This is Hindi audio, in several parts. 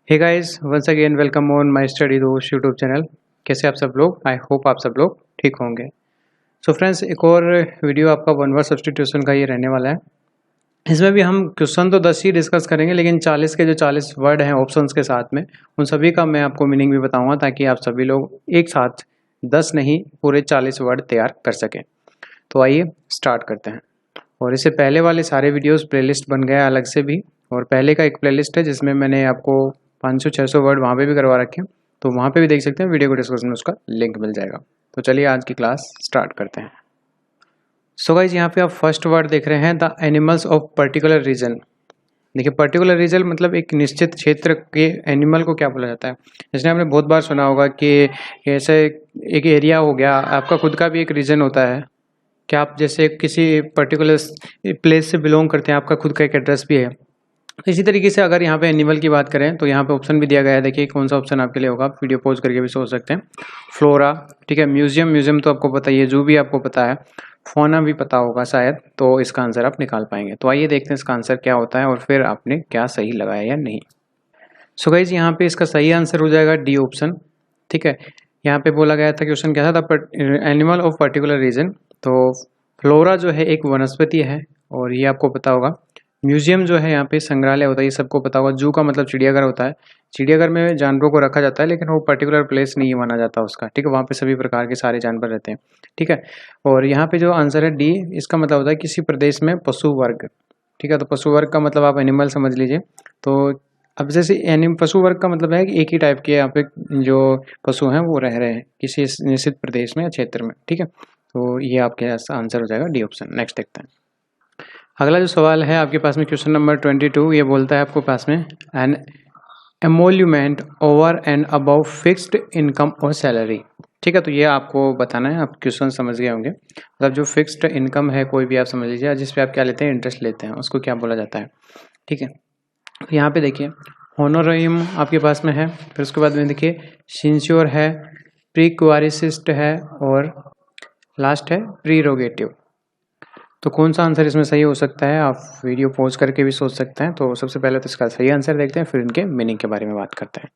Hey guys, once again welcome on my study दोस्त यूट्यूब चैनल। कैसे आप सब लोग? आई होप आप सब लोग ठीक होंगे। सो फ्रेंड्स, एक और वीडियो आपका वन वर्ड सब्स्टिट्यूशन का ये रहने वाला है। इसमें भी हम क्वेश्चन तो 10 ही डिस्कस करेंगे, लेकिन 40 के जो 40 वर्ड हैं ऑप्शंस के साथ में, उन सभी का मैं आपको मीनिंग भी बताऊंगा, ताकि आप सभी लोग एक साथ 10 नहीं पूरे 40 वर्ड तैयार कर सकें। तो आइए स्टार्ट करते हैं। और इससे पहले वाले सारे वीडियोस प्लेलिस्ट बन गया अलग से भी, और पहले का एक प्लेलिस्ट है जिसमें मैंने आपको 500-600 वर्ड वहाँ पे भी करवा रखे हैं, तो वहाँ पे भी देख सकते हैं। वीडियो को डिस्क्रिप्शन में उसका लिंक मिल जाएगा। तो चलिए आज की क्लास स्टार्ट करते हैं। सो गाइज, यहाँ पे आप फर्स्ट वर्ड देख रहे हैं, the animals of particular region. देखिए, पर्टिकुलर रीजन मतलब एक निश्चित क्षेत्र के एनिमल को क्या बोला जाता है। इसलिए आपने बहुत बार सुना होगा कि ऐसे एक एरिया हो गया, आपका खुद का भी एक रीजन होता है कि आप जैसे किसी पर्टिकुलर प्लेस से बिलोंग करते हैं, आपका खुद का एक एड्रेस भी है। इसी तरीके से अगर यहाँ पे एनिमल की बात करें तो यहाँ पे ऑप्शन भी दिया गया है। देखिए कौन सा ऑप्शन आपके लिए होगा, आप वीडियो पॉज करके भी सोच सकते हैं। फ्लोरा, ठीक है। म्यूजियम तो आपको पता ही है। जू भी आपको पता है। फोना भी पता होगा शायद, तो इसका आंसर आप निकाल पाएंगे। तो आइए देखते हैं इसका आंसर क्या होता है और फिर आपने क्या सही लगाया या नहीं। सो गाइज, यहाँ पे इसका सही आंसर हो जाएगा डी ऑप्शन, ठीक है। यहाँ पे बोला गया था, क्वेश्चन क्या था, एनिमल ऑफ पर्टिकुलर रीजन। तो फ्लोरा जो है एक वनस्पति है, और ये आपको पता होगा। म्यूजियम जो है यहाँ पे संग्रहालय होता है, ये सबको पता होगा। जू का मतलब चिड़ियाघर होता है। चिड़ियाघर में जानवरों को रखा जाता है, लेकिन वो पर्टिकुलर प्लेस नहीं माना जाता उसका, ठीक है। वहाँ पे सभी प्रकार के सारे जानवर रहते हैं, ठीक है। और यहाँ पे जो आंसर है डी, इसका मतलब होता है किसी प्रदेश में पशु वर्ग, ठीक है। तो पशु वर्ग का मतलब आप एनिमल समझ लीजिए। तो अब जैसे पशु वर्ग का मतलब है कि एक ही टाइप के यहाँ पे जो पशु हैं वो रह रहे हैं किसी निश्चित प्रदेश में या क्षेत्र में, ठीक है। तो ये आपके आंसर हो जाएगा डी ऑप्शन। नेक्स्ट देखते हैं। अगला जो सवाल है आपके पास में, क्वेश्चन नंबर 22, ये बोलता है आपको पास में, an emolument over and above fixed income और सैलरी, ठीक है। तो ये आपको बताना है। आप क्वेश्चन समझ गए होंगे। मतलब जो फिक्स्ड इनकम है, कोई भी आप समझ लीजिए, जिस पे आप क्या लेते हैं, इंटरेस्ट लेते हैं, उसको क्या बोला जाता है, ठीक है। यहाँ पे देखिए होनोरियम आपके पास में है। फिर उसके बाद में देखिए सिंश्योर है, प्रीक्वारिसिस्ट है, और लास्ट है प्रीरोगेटिव। तो कौन सा आंसर इसमें सही हो सकता है, आप वीडियो पॉज करके भी सोच सकते हैं। तो सबसे पहले तो इसका सही आंसर देखते हैं, फिर इनके मीनिंग के बारे में बात करते हैं।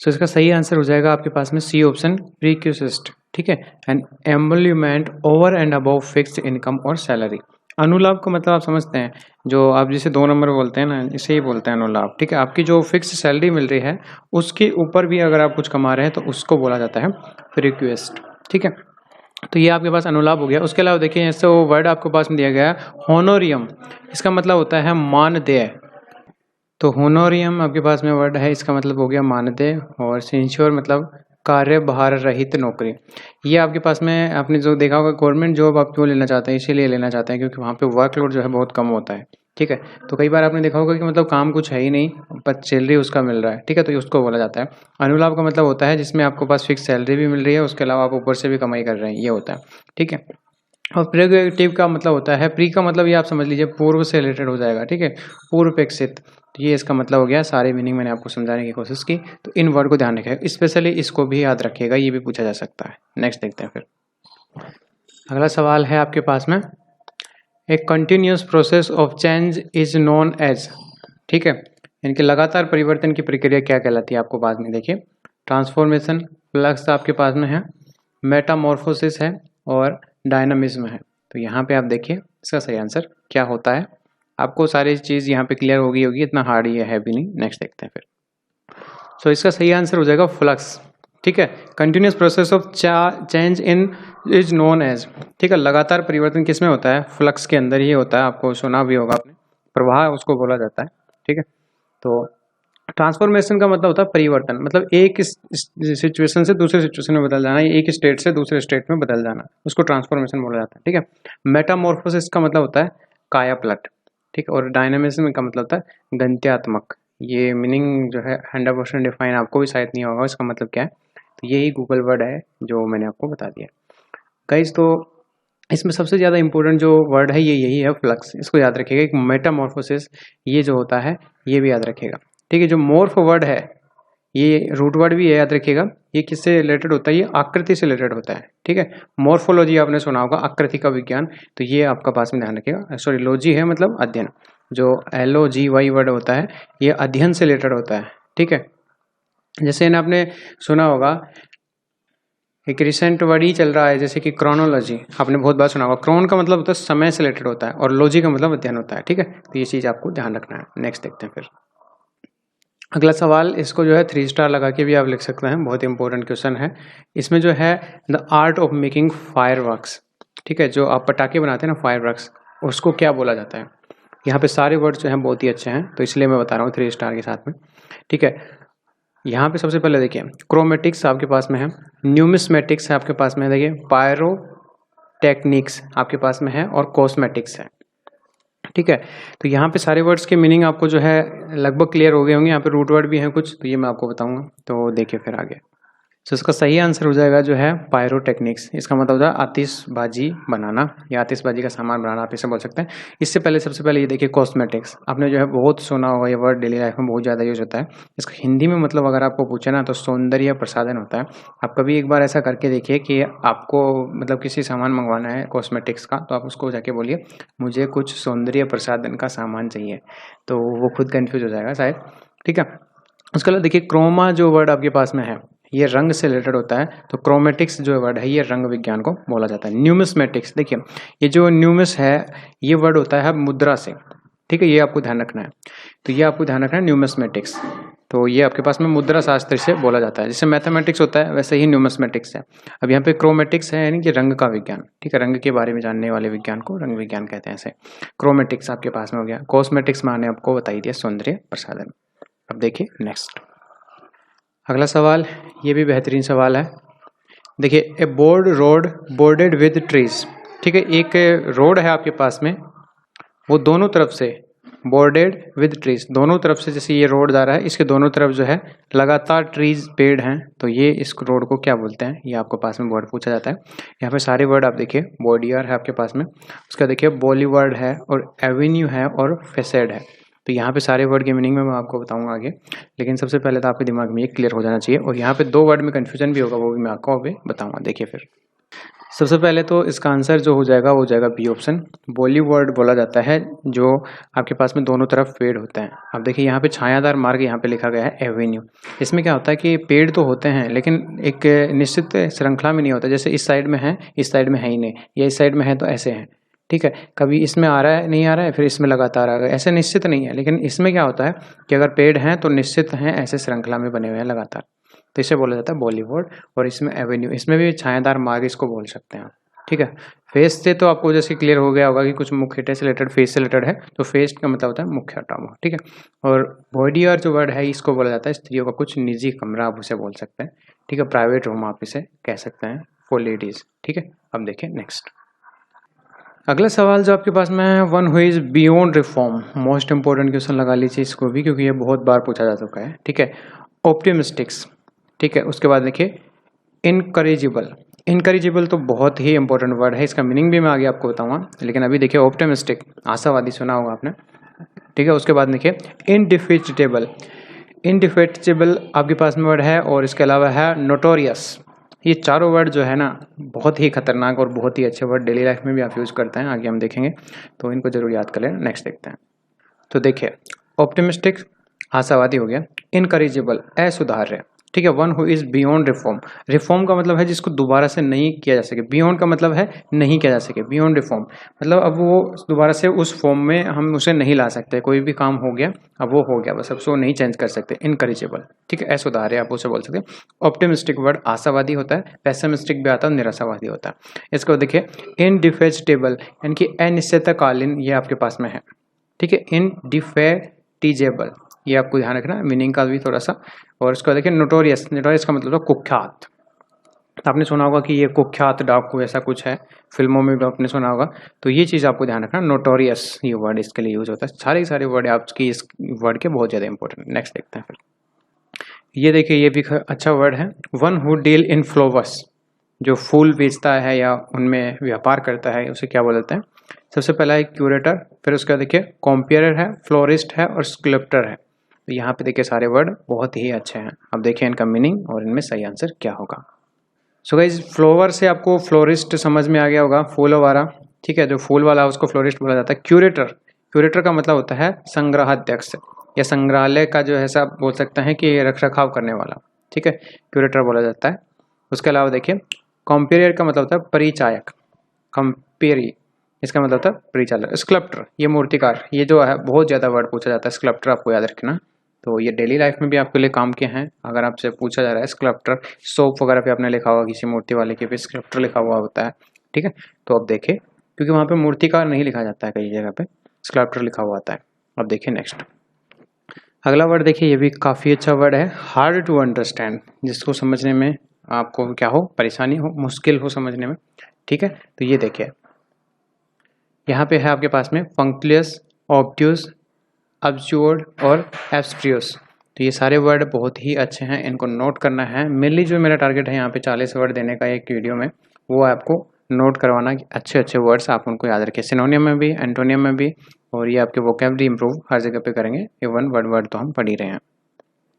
सो इसका सही आंसर हो जाएगा आपके पास में सी ऑप्शन, प्रीक्यूसिस्ट, ठीक है। And emolument over and above fixed income और सैलरी। अनुलाभ का मतलब आप समझते हैं, जो आप जिसे 2 नंबर बोलते हैं ना, इसे ही बोलते हैं अनुलाभ, ठीक है। आपकी जो फिक्स सैलरी मिल रही है उसके ऊपर भी अगर आप कुछ कमा रहे हैं तो उसको बोला जाता है प्रीक्यूस्ट, ठीक है। तो ये आपके पास अनुलाभ हो गया। उसके अलावा देखिए ऐसे वो वर्ड आपके पास में दिया गया है होनोरियम, इसका मतलब होता है मानदेय। तो होनोरियम आपके पास में वर्ड है, इसका मतलब हो गया मानदेय। और सिंश्योर मतलब कार्यभार रहित नौकरी। ये आपके पास में आपने जो देखा होगा, गवर्नमेंट जॉब आप क्यों लेना चाहते हैं, इसीलिए लेना चाहते हैं क्योंकि वहाँ पे वर्कलोड जो है बहुत कम होता है, ठीक है। तो कई बार आपने देखा होगा कि मतलब काम कुछ है ही नहीं, पर सैलरी उसका मिल रहा है, ठीक है। तो उसको बोला जाता है अनुलाभ। का मतलब होता है जिसमें आपको पास फिक्स सैलरी भी मिल रही है, उसके अलावा आप ऊपर से भी कमाई कर रहे हैं, ये होता है, ठीक है। और प्रेरोगेटिव का मतलब होता है, प्री का मतलब ये आप समझ लीजिए पूर्व से रिलेटेड हो जाएगा, ठीक है, पूर्वपेक्षित। तो ये इसका मतलब हो गया। सारे मीनिंग मैंने आपको समझाने की कोशिश की, तो इन वर्ड को ध्यान रखिएगा, स्पेशली इसको भी याद रखिएगा, ये भी पूछा जा सकता है। नेक्स्ट देखते हैं। फिर अगला सवाल है आपके पास में, a continuous process of change is known as, ठीक है। इनके लगातार परिवर्तन की प्रक्रिया क्या कहलाती है, आपको बाद में देखिए ट्रांसफॉर्मेशन, फ्लक्स आपके पास में है, मेटामॉर्फोसिस है, और डायनामिज्म है। तो यहाँ पे आप देखिए इसका सही आंसर क्या होता है। आपको सारी चीज़ यहाँ पे क्लियर होगी, इतना हार्ड ये है भी नहीं। नेक्स्ट देखते हैं फिर। सो इसका सही आंसर हो जाएगा फ्लक्स, ठीक है। Continuous process of change in is known as, ठीक है। लगातार परिवर्तन किस में होता है, फ्लक्स के अंदर ही होता है। आपको सुना भी होगा आपने, प्रवाह उसको बोला जाता है, ठीक है। तो ट्रांसफॉर्मेशन का मतलब होता है परिवर्तन, मतलब एक सिचुएशन से दूसरे सिचुएशन में बदल जाना, एक स्टेट से दूसरे स्टेट में बदल जाना, उसको ट्रांसफॉर्मेशन बोला जाता है, ठीक है। मेटामॉर्फोसिस का मतलब होता है काया पलट, ठीक है। और डायनामिज्म का मतलब होता है गंत्यात्मक। ये मीनिंग जो है 100% डिफाइन आपको भी शायद नहीं होगा, इसका मतलब क्या है। तो यही गूगल वर्ड है जो मैंने आपको बता दिया गाइस। तो इसमें सबसे ज़्यादा इंपॉर्टेंट जो वर्ड है ये यही है, फ्लक्स। इसको याद रखिएगा। एक मेटामॉर्फोसिस ये जो होता है ये भी याद रखिएगा, ठीक है। जो मोर्फ वर्ड है ये रूट वर्ड भी है, याद रखिएगा। ये किससे रिलेटेड होता है, ये आकृति से रिलेटेड होता है, ठीक है। मॉर्फोलॉजी आपने सुना होगा, आकृति का विज्ञान। तो ये आपका पास में ध्यान रखिएगा। सॉरी, लॉजी है मतलब अध्ययन। जो LOGY वर्ड होता है ये अध्ययन से रिलेटेड होता है, ठीक है। जैसे ना आपने सुना होगा, एक रिसेंट वर्ड ही चल रहा है जैसे कि क्रोनोलॉजी, आपने बहुत बार सुना होगा। क्रोन का मतलब होता है समय से रिलेटेड होता है और लॉजी का मतलब अध्ययन होता है, ठीक है। तो ये चीज़ आपको ध्यान रखना है। नेक्स्ट देखते हैं फिर अगला सवाल। इसको जो है 3 स्टार लगा के भी आप लिख सकते हैं, बहुत इंपॉर्टेंट क्वेश्चन है। इसमें जो है the art of making fireworks, ठीक है, जो आप पटाखे बनाते हैं ना फायरवर्क्स, उसको क्या बोला जाता है। यहाँ पे सारे वर्ड्स जो हैं बहुत ही अच्छे हैं, तो इसलिए मैं बता रहा हूँ 3 स्टार के साथ में, ठीक है। यहाँ पे सबसे पहले देखिए क्रोमेटिक्स आपके पास में है, न्यूमिस्मेटिक्स है आपके पास में है, देखिए पायरोटेक्निक्स आपके पास में है और कॉस्मेटिक्स है, ठीक है। तो यहाँ पे सारे वर्ड्स के मीनिंग आपको जो है लगभग क्लियर हो गए होंगे। यहाँ पे रूट वर्ड भी हैं कुछ, तो ये मैं आपको बताऊंगा, तो देखिए फिर आगे। तो इसका सही आंसर हो जाएगा जो है पायरोटेक्निक्स। इसका मतलब होता है आतिशबाजी बनाना या आतिशबाजी का सामान बनाना, आप इसे बोल सकते हैं। इससे पहले सबसे पहले ये देखिए कॉस्मेटिक्स, आपने जो है बहुत सुना होगा, ये वर्ड डेली लाइफ में बहुत ज़्यादा यूज होता है। इसका हिंदी में मतलब अगर आपको पूछे ना तो सौंदर्य प्रसाधन होता है। आप कभी एक बार ऐसा करके देखिए कि आपको मतलब किसी सामान मंगवाना है कॉस्मेटिक्स का, तो आप उसको जाके बोलिए मुझे कुछ सौंदर्य प्रसाधन का सामान चाहिए, तो वो खुद कन्फ्यूज हो जाएगा शायद, ठीक है। उसके अलावा देखिए क्रोमा जो वर्ड आपके पास में है ये रंग से रिलेटेड होता है, तो क्रोमेटिक्स जो वर्ड है ये रंग विज्ञान को बोला जाता है। न्यूमिस्मेटिक्स, देखिए ये जो न्यूमिस है ये वर्ड होता है मुद्रा से, ठीक है, ये आपको ध्यान रखना है। तो ये आपको ध्यान रखना है न्यूमिस्मेटिक्स, तो ये आपके पास में मुद्रा शास्त्र से बोला जाता है। जैसे मैथमेटिक्स होता है वैसे ही न्यूमिस्मेटिक्स है। अब यहाँ पे क्रोमेटिक्स है यानी कि रंग का विज्ञान, ठीक है, रंग के बारे में जानने वाले विज्ञान को रंग विज्ञान कहते हैं ऐसे। क्रोमेटिक्स आपके पास में हो गया। कॉस्मेटिक्स मैंने आपको बताई दिया सौंदर्य प्रसाधन। अब देखिए नेक्स्ट अगला सवाल, ये भी बेहतरीन सवाल है। देखिए a broad road bordered with trees, ठीक है, एक रोड है आपके पास में, वो दोनों तरफ से बोर्डेड विद ट्रीज, दोनों तरफ से जैसे ये रोड जा रहा है इसके दोनों तरफ जो है लगातार ट्रीज पेड़ हैं, तो ये इस रोड को क्या बोलते हैं, ये आपको पास में वर्ड पूछा जाता है। यहाँ पे सारे वर्ड आप देखिए, बॉडीआर है आपके पास में, उसका देखिए बॉलीवर्ड है और एवेन्यू है और फेसेड है। तो यहाँ पे सारे वर्ड के मीनिंग में मैं आपको बताऊंगा आगे, लेकिन सबसे पहले तो आपके दिमाग में ये क्लियर हो जाना चाहिए। और यहाँ पे 2 वर्ड में कन्फ्यूजन भी होगा, वो भी मैं आपको अभी बताऊंगा। देखिए फिर सबसे पहले तो इसका आंसर जो हो जाएगा वो हो जाएगा बी ऑप्शन, बॉलीवर्ड बोला जाता है जो आपके पास में दोनों तरफ पेड़ होते हैं। अब देखिए यहाँ पे छायादार मार्ग यहाँ पे लिखा गया है एवेन्यू, इसमें क्या होता है कि पेड़ तो होते हैं लेकिन एक निश्चित श्रृंखला में नहीं होता, जैसे इस साइड में है इस साइड में है ही नहीं, या इस साइड में है तो ऐसे है, ठीक है, कभी इसमें आ रहा है नहीं आ रहा है फिर इसमें लगातार आ रहा है, ऐसे निश्चित नहीं है। लेकिन इसमें क्या होता है कि अगर पेड़ हैं तो निश्चित हैं, ऐसे श्रृंखला में बने हुए हैं लगातार, तो इसे बोला जाता है बॉलीवुड। और इसमें एवेन्यू, इसमें भी छायादार मार्ग इसको बोल सकते हैं आप, ठीक है। फेस से तो आपको जैसे क्लियर हो गया होगा कि कुछ मुख्यतः से रिलेटेड फेस से रिलेटेड है, तो फेस का मतलब होता है मुख्य हटाव, ठीक है। और बॉडीआर जो वर्ड है इसको बोला जाता है स्त्रियों का कुछ निजी कमरा, आप उसे बोल सकते हैं, ठीक है, प्राइवेट रूम आप इसे कह सकते हैं फॉर लेडीज, ठीक है। अब देखिए नेक्स्ट अगला सवाल जो आपके पास में है, one who is beyond reform, most important question लगा लीजिए इसको भी क्योंकि ये बहुत बार पूछा जा चुका है, ठीक है। ऑप्टिमिस्टिक्स, ठीक है, उसके बाद देखिए इनकरेजिबल, इनकरेजिबल तो बहुत ही इंपॉर्टेंट वर्ड है, इसका मीनिंग भी मैं आगे आपको बताऊंगा, लेकिन अभी देखिए ऑप्टिमिस्टिक आशावादी सुना होगा आपने, ठीक है। उसके बाद देखिए इनडिफिटेबल, इनडिफिटेबल आपके पास में वर्ड है, और इसके अलावा है नोटोरियस। ये चारों वर्ड जो है ना बहुत ही खतरनाक और बहुत ही अच्छे वर्ड, डेली लाइफ में भी आप यूज करते हैं, आगे हम देखेंगे, तो इनको जरूर याद कर लें। नेक्स्ट देखते हैं, तो देखिए ऑप्टिमिस्टिक आशावादी हो गया, इनकरेजिबल असुधार्य, ठीक है, one who is beyond reform, reform का मतलब है जिसको दोबारा से नहीं किया जा सके, बियॉन्ड का मतलब है नहीं किया जा सके, बियॉन्ड रिफॉर्म मतलब अब वो दोबारा से उस फॉर्म में हम उसे नहीं ला सकते, कोई भी काम हो गया अब वो हो गया बस, अब उसको नहीं चेंज कर सकते, इनकरेजेबल, ठीक है, असुधार्य आप उसे बोल सकते हैं। ऑप्टिमिस्टिक वर्ड आशावादी होता है, पेसिमिस्टिक भी आता है, निराशावादी होता है। इसको देखिए इनडिफेजिटेबल यानी कि अनिश्चितकालीन, ये आपके पास में है, ठीक है, इनडिफेटिजेबल, ये आपको ध्यान रखना, मीनिंग का भी थोड़ा सा। और इसको देखिए नोटोरियस, नोटोरियस का मतलब कुख्यात, आपने सुना होगा कि ये कुख्यात डाकू ऐसा कुछ है, फिल्मों में भी आपने सुना होगा, तो ये चीज़ आपको ध्यान रखना, नोटोरियस ये वर्ड इसके लिए यूज होता है। सारे वर्ड आपकी इस वर्ड के बहुत ज़्यादा इंपॉर्टेंट। नेक्स्ट देखते हैं फिर, ये देखिए ये भी अच्छा वर्ड है, one who deal in flowers, जो फूल बेचता है या उनमें व्यापार करता है उसे क्या बोलते हैं। सबसे पहला है क्यूरेटर, फिर उसका देखिए कॉम्पियरर है, फ्लोरिस्ट है और स्कल्प्टर है। तो यहाँ पे देखिए सारे वर्ड बहुत ही अच्छे हैं, अब देखिए इनका मीनिंग और इनमें सही आंसर क्या होगा। सो गाइस फ्लावर से आपको फ्लोरिस्ट समझ में आ गया होगा, फूल वाला, ठीक है, जो फूल वाला उसको फ्लोरिस्ट बोला जाता है। क्यूरेटर, क्यूरेटर का मतलब होता है संग्रहाध्यक्ष या संग्रहालय का जो है सब बोल सकते हैं कि रख रखाव करने वाला, ठीक है, क्यूरेटर बोला जाता है। उसके अलावा देखिए कॉम्पेरियर का मतलब होता है परिचायक, कॉम्पेरी इसका मतलब होता है परिचालक। स्कल्प्टर ये मूर्तिकार, ये जो है बहुत ज़्यादा वर्ड पूछा जाता है, स्कल्प्टर आपको याद रखना। तो ये डेली लाइफ में भी आपके लिए काम के हैं। अगर आपसे पूछा जा रहा है स्कल्प्टर, सोप वगैरह पे आपने लिखा हुआ किसी मूर्ति वाले के पे स्कल्प्टर लिखा हुआ होता है, ठीक है। तो अब देखिए क्योंकि वहाँ पे मूर्तिकार नहीं लिखा जाता है, कई जगह पे स्कल्प्टर लिखा हुआ आता है। अब देखिए नेक्स्ट अगला वर्ड देखिए, ये भी काफ़ी अच्छा वर्ड है, हार्ड टू अंडरस्टैंड, जिसको समझने में आपको क्या हो, परेशानी हो, मुश्किल हो समझने में, ठीक है। तो ये देखिए यहाँ पे है आपके पास में पंक्चुअस, ऑब्ट्यूज, अब्सुर्ड और एब्स्ट्रियस। तो ये सारे वर्ड बहुत ही अच्छे हैं, इनको नोट करना है। मेनली जो मेरा टारगेट है यहाँ पे 40 वर्ड देने का एक वीडियो में, वो आपको नोट करवाना कि अच्छे अच्छे वर्ड्स आप उनको याद रखें, सिनोनियम में भी, एंटोनियम में भी, और ये आपके वोकैबुलरी इंप्रूव हर जगह पे करेंगे। ये वर्ड तो हम पढ़ ही रहे हैं।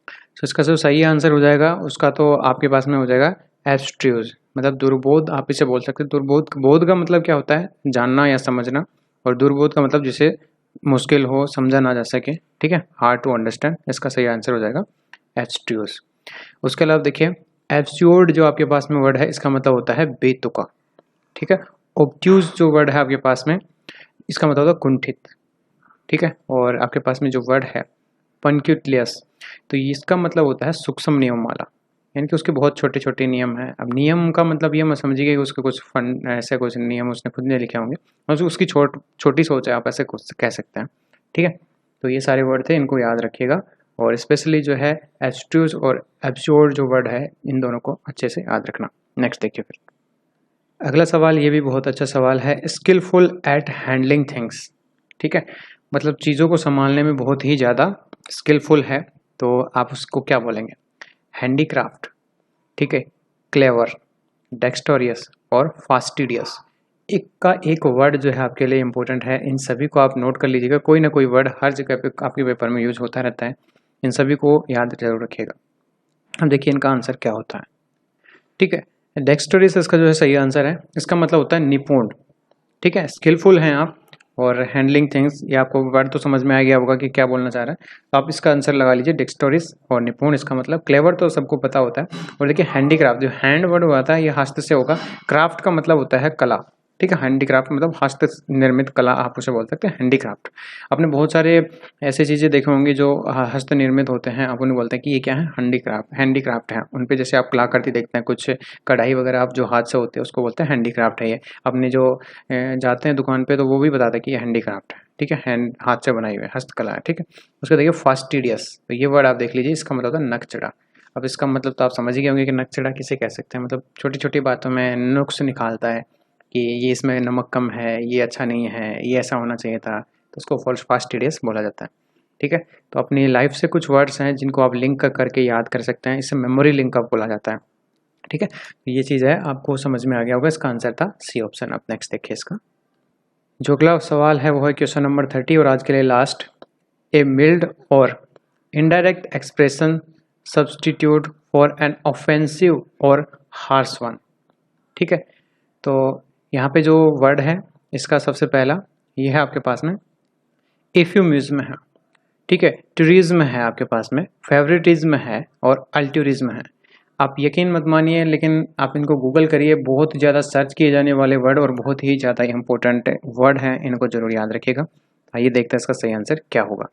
तो इसका जो सही आंसर हो जाएगा उसका तो आपके पास में हो जाएगा एब्स्ट्रियूज, मतलब दुर्बोध आप इसे बोल सकते हैं। दुर्बोध, बोध का मतलब क्या होता है, जानना या समझना, और दुर्बोध का मतलब जिसे मुश्किल हो, समझा ना जा सके, ठीक है, हार्ड टू अंडरस्टैंड। इसका सही आंसर हो जाएगा एब्स्ट्रियूज। उसके अलावा देखिए एब्स्योर्ड जो आपके पास में वर्ड है, इसका मतलब होता है बेतुका, ठीक है। ऑब्ट्यूज जो वर्ड है आपके पास में, इसका मतलब होता है कुंठित, ठीक है। और आपके पास में जो वर्ड है पंक्चुलियस, तो इसका मतलब होता है सूक्ष्म नियम वाला, यानी कि उसके बहुत छोटे छोटे नियम हैं। अब नियम का मतलब ये मत समझिए कि उसके कुछ फंड ऐसे कुछ नियम उसने खुद नहीं लिखे होंगे, और उसकी छोटी सोच है, आप ऐसे कुछ कह सकते हैं, ठीक है। तो ये सारे वर्ड थे, इनको याद रखिएगा। और स्पेशली जो है एब्स्ट्रूज और एब्सोर्ड जो वर्ड है, इन दोनों को अच्छे से याद रखना। नेक्स्ट देखिए फिर अगला सवाल, ये भी बहुत अच्छा सवाल है, स्किलफुल एट हैंडलिंग थिंग्स, ठीक है। मतलब चीज़ों को संभालने में बहुत ही ज़्यादा स्किलफुल है, तो आप उसको क्या बोलेंगे, हैंडीक्राफ्ट, ठीक है, क्लेवर, डेक्स्टोरियस और फास्टिडियस। एक का एक वर्ड जो है आपके लिए इंपॉर्टेंट है, इन सभी को आप नोट कर लीजिएगा। कोई ना कोई वर्ड हर जगह पे आपके पेपर में यूज होता रहता है, इन सभी को याद जरूर रखिएगा। अब देखिए इनका आंसर क्या होता है, ठीक है। डेक्स्टोरियस इसका जो है सही आंसर है, इसका मतलब होता है निपुण, ठीक है, स्किलफुल हैं आप। और हैंडलिंग थिंग्स, ये आपको वर्ड तो समझ में आ गया होगा कि क्या बोलना चाह रहा है, तो आप इसका आंसर लगा लीजिए डेक्स्टोरिस। और निपुण इसका मतलब, क्लेवर तो सबको पता होता है। और देखिए हैंडीक्राफ्ट, जो हैंड वर्ड होता है ये हस्त से होगा, क्राफ्ट का मतलब होता है कला, ठीक है। हैंडीक्राफ्ट मतलब हस्त निर्मित कला, आप उसे बोल सकते हैं हैंडीक्राफ्ट। आपने बहुत सारे ऐसे चीज़ें देखे होंगी जो हस्त निर्मित होते हैं, आप उन्हें बोलते हैं कि ये क्या है, हैंडीक्राफ्ट है। उन पे जैसे आप कलाकृति देखते हैं, कुछ कढ़ाई वगैरह आप जो हाथ से होते हैं उसको बोलते हैं हैंडीक्राफ्ट है। ये अपने जो जाते हैं दुकान पे तो वो भी बताता है कि ये हैंडीक्राफ्ट है, ठीक है, हैंड हाथ से बनाई हुई हस्तकला है, ठीक है। उसको देखिए फास्टिडियस, तो ये वर्ड आप देख लीजिए, इसका मतलब होता है नकचढ़ा। अब इसका मतलब तो आप समझ ही गए होंगे कि नकचढ़ा किसे कह सकते हैं, मतलब छोटी छोटी बातों में नुक्स निकालता है कि ये इसमें नमक कम है, ये अच्छा नहीं है, ये ऐसा होना चाहिए था, तो उसको फास्टिडियस बोला जाता है, ठीक है। तो अपनी लाइफ से कुछ वर्ड्स हैं जिनको आप लिंक करके याद कर सकते हैं, इसे मेमोरी लिंक अप बोला जाता है, ठीक है। तो ये चीज़ है, आपको समझ में आ गया होगा। इसका आंसर था सी ऑप्शन। अब नेक्स्ट देखिए इसका जो अगला सवाल है वो है क्वेश्चन नंबर 30 और आज के लिए लास्ट। ए मिल्ड और indirect expression substitute for an offensive और हार्श वन, ठीक है। तो यहाँ पे जो वर्ड है इसका सबसे पहला ये है आपके पास में एफ्यूमिज्म है, ठीक है, टूरिज्म है आपके पास में, फेवरेटिज्म है और अल्टूरिज्म है। आप यकीन मत मानिए लेकिन आप इनको गूगल करिए, बहुत ज़्यादा सर्च किए जाने वाले वर्ड और बहुत ही ज़्यादा इंपॉर्टेंट वर्ड हैं, इनको जरूर याद रखिएगा। आइए देखते हैं इसका सही आंसर क्या होगा।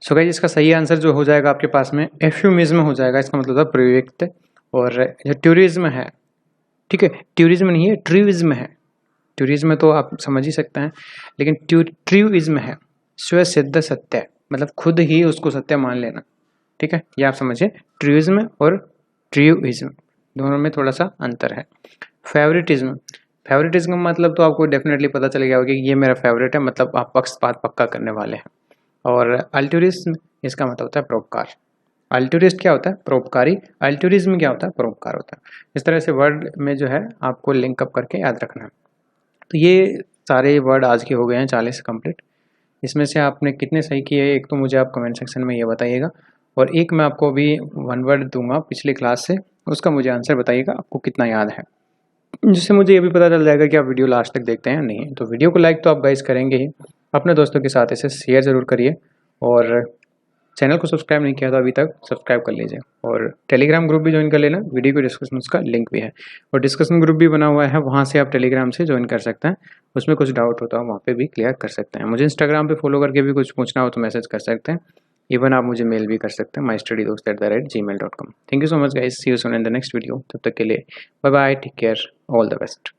सो गाइस इसका सही आंसर जो हो जाएगा आपके पास में एफ्यूमिज्म हो जाएगा, इसका मतलब होता है प्रयुक्त। और जो टूरिज्म है, ठीक है, टूरिज्म नहीं है, ट्रूइज्म है। टूरिज्म तो आप समझ ही सकते हैं, लेकिन ट्रूइज्म है स्वसिद्ध सत्य, मतलब खुद ही उसको सत्य मान लेना, ठीक है, ये आप समझिए। ट्रूइज्म और ट्रूइज्म दोनों में थोड़ा सा अंतर है। फेवरेटिज्म, फेवरेटिज्म का मतलब तो आपको डेफिनेटली पता चल गया होगा कि ये मेरा फेवरेट है, मतलब आप पक्षपात पक्का करने वाले हैं। और अल्टूरिज्म, इसका मतलब होता है परोपकार। अल्टूरिस्ट क्या होता है, परोपकारी, अल्टूरिज्म क्या होता है, परोपकार होता है। इस तरह से वर्ड में जो है आपको लिंक अप करके याद रखना है। तो ये सारे वर्ड आज के हो गए हैं 40 कंप्लीट। इसमें से आपने कितने सही किए, एक तो मुझे आप कमेंट सेक्शन में ये बताइएगा, और एक मैं आपको अभी वन वर्ड दूंगा पिछली क्लास से, उसका मुझे आंसर बताइएगा आपको कितना याद है, जिससे मुझे ये भी पता चल जाएगा कि आप वीडियो लास्ट तक देखते हैं या नहीं। तो वीडियो को लाइक तो आप गाइस करेंगे ही, अपने दोस्तों के साथ इसे शेयर ज़रूर करिए। और चैनल को सब्सक्राइब नहीं किया तो अभी तक सब्सक्राइब कर लीजिए, और टेलीग्राम ग्रुप भी ज्वाइन कर लेना, वीडियो के डिस्क्रिप्शन उसका लिंक भी है, और डिस्कशन ग्रुप भी बना हुआ है, वहाँ से आप टेलीग्राम से ज्वाइन कर सकते हैं। उसमें कुछ डाउट होता है वहाँ पे भी क्लियर कर सकते हैं। मुझे इंस्टाग्राम पे फॉलो करके भी कुछ पूछना हो तो मैसेज कर सकते हैं। इवन आप मुझे मेल भी कर सकते हैं mystudydost@gmail.com। Thank you so much guys, see you soon in the next video. तब तक के लिए bye bye, take care, all the best.